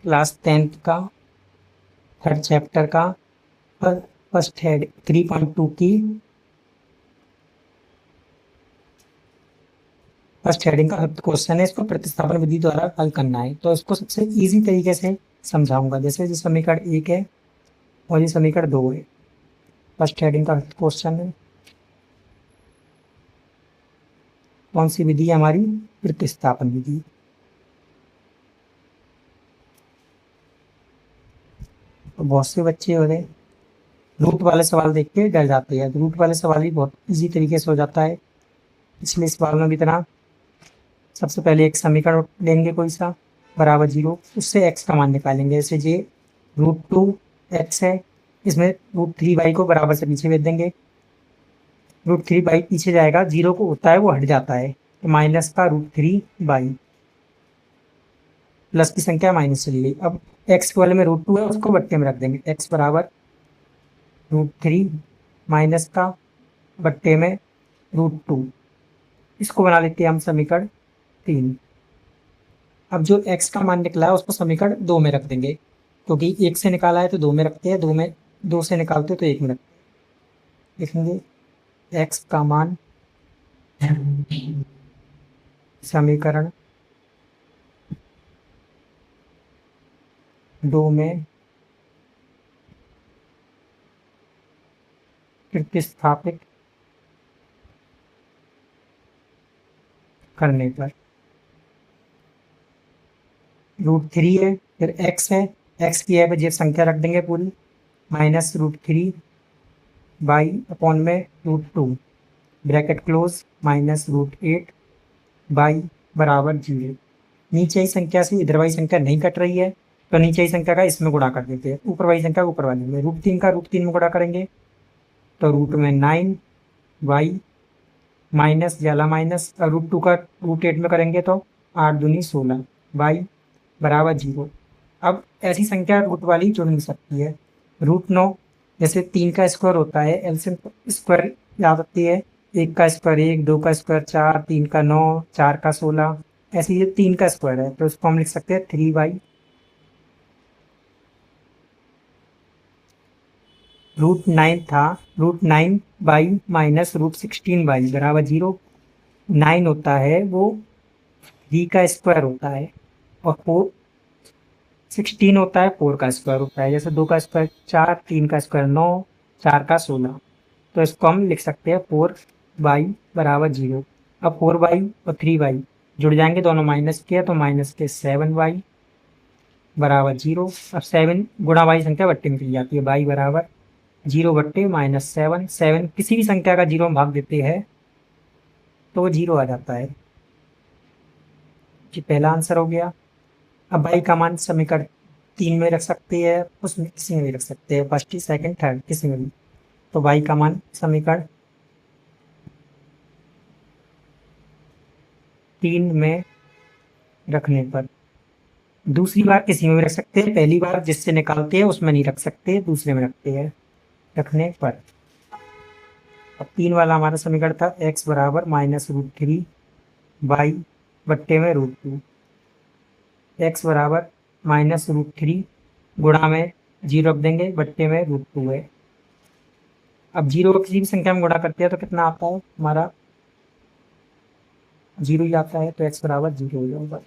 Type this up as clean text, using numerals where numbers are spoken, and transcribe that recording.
Class 10th का 3rd chapter का first head 3.2 की फर्स्ट हेडिंग का क्वेश्चन है। इसको प्रतिस्थापन विधि द्वारा हल करना है। तो इसको सबसे इजी तरीके से समझाऊंगा। जैसे ये समीकरण 1 है और ये समीकरण 2 है। फर्स्ट हेडिंग का क्वेश्चन है, कौन सी विधि है हमारी? प्रतिस्थापन विधि। तो बहुत से बच्चे हो रहे रूट वाले सवाल देख के डर जाते हैं। रूट वाले सवाल भी बहुत इजी तरीके से हो जाता है, इसलिए इस सवाल में भी इतना। सबसे पहले एक समीकरण लेंगे कोई सा बराबर 0, उससे x का मान निकालेंगे। जैसे ये √2x है, इसमें √3y को बराबर से पीछे भेज देंगे। √3y पीछे जाएगा, 0 को होता है वो हट जाता है, तो माइनस का √3y, प्लस की संख्या माइनस चली गई। अब x के वाले में √2 है, उसको बट्टे में रख देंगे। x बराबर √3 माइनस का बट्टे में √2, इसको बना लेते हैं हम समीकरण 3। अब जो x का मान निकला है उसको समीकरण 2 में रख देंगे, क्योंकि 1 से निकाला है तो 2 में रखते हैं, 2 से निकालते तो 1 में रखते हैं। लिखेंगे x का मान समीकरण 2 में प्रतिस्थापित करने पर √3 है, फिर x है, x की है ये संख्या रख देंगे पूरी, माइनस √3 बाई अपॉन में √2 ब्रैकेट क्लोज, माइनस √8 बाई बराबर 0। नीचे ही संख्या से इधर वाली संख्या नहीं कट रही है, तो नीचे ही संख्या का इसमें गुणा कर देते हैं, ऊपर वाली संख्या ऊपर वाली में। √3 का √3 में गुणा करेंगे तो रूट में 9y माइनस जाला माइनस, √2 का √8 में करेंगे तो 8 दूनी 16 y बराबर 0। अब ऐसी संख्या रूट वाली चुन सकती है। √9 जैसे 3 का स्क्वायर होता है, एलसीएम स्क्वायर याद रखती है, 1 का स्क्वायर 1, 2 का स्क्वायर 4, 3 का 9, 4 का 16, ऐसे ये 3 का स्क्वायर है, तो इसको हम लिख सकते हैं 3y। √9 था, √9 बाई माइनस √16y बराबर 0। 9 होता है वो 3 का स्क्वायर होता है, और 16 होता है 4 का स्क्वायर होता है। जैसे 2 का स्क्वायर 4, 3 का स्क्वायर 9, 4 का 16, तो इसको हम लिख सकते हैं 4y बराबर 0। अब 4y और 3y जुड़ जाएंगे, दोनों माइनस किया तो माइनस के 7y बराबर 0। अब 7 गुणा वाली संख्या बट्टे में चली जाती है, y बराबर 0 बट्टे -7। 7 किसी भी संख्या का 0 में भाग देते हैं तो वो 0 आ जाता है। ये पहला आंसर हो गया। अब y का मान समीकरण 3 में रख सकते हैं, उसमें किसी में भी रख सकते हैं, फर्स्ट सेकंड थर्ड किसी में भी। तो y का मान समीकरण 3 में रखने पर, दूसरी बार किसी में भी रख सकते हैं, पहली बार जिससे निकालते हैं उसमें नहीं रख सकते, दूसरे में रखते हैं, रखने पर। अब 3 वाला हमारा समीकरण था x बराबर -√3 y बट्टे में √2, x बराबर -√3 गुणा में 0 रख देंगे, बट्टे में √2 है। अब 0 को किसी भी संख्या में गुणा करते हैं तो कितना आता है हमारा? 0 ही आता है, तो x बराबर 0 हो जाएगा।